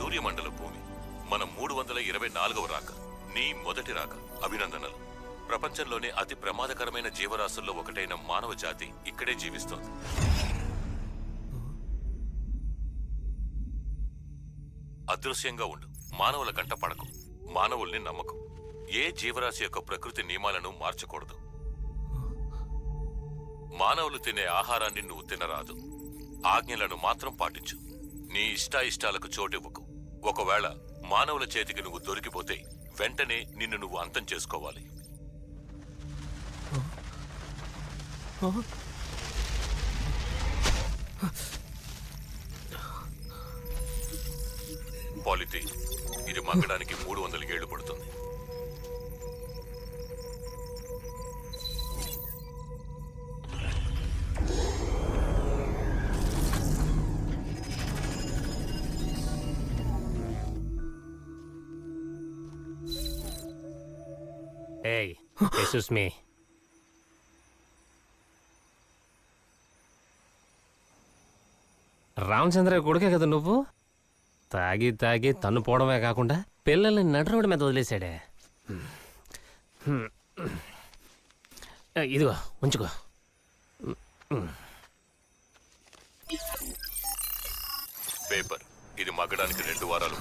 సూర్యమండల భూమి మన 324వ రాక, నీ మొదటి రాక. అభినందనలు. ప్రపంచంలోనే అతి ప్రమాదకరమైన జీవరాశుల్లో ఒకటైన మానవ జాతి ఇక్కడే జీవిస్తోంది. అదృశ్యంగా ఉండు, మానవుల కంట పడకు, మానవుల్ని నమ్మకు. ఏ జీవరాశి యొక్క ప్రకృతి నియమాలను మార్చకూడదు. మానవులు తినే ఆహారాన్ని నువ్వు తినరాదు. ఆజ్ఞలను మాత్రం పాటించు. నీ ఇష్టాయిష్టాలకు చోటివ్వకు. ఒకవేళ మానవుల చేతికి నువ్వు దొరికిపోతే వెంటనే నిన్ను నువ్వు అంతం చేసుకోవాలి. పాలిథీన్ ఇది మగ్గడానికి 300 ఏళ్లు పడుతుంది. Hey, excuse me. రామచంద్ర కొడుకే కదా నువ్వు? తాగి తాగి తన్ను పోవడమే కాకుండా పిల్లల్ని నడి రోడ్డు మీద వదిలేశాడే. ఇదిగో ఉంచుకో. పేపర్ ఇది మగ్గడానికి 2 వారాలు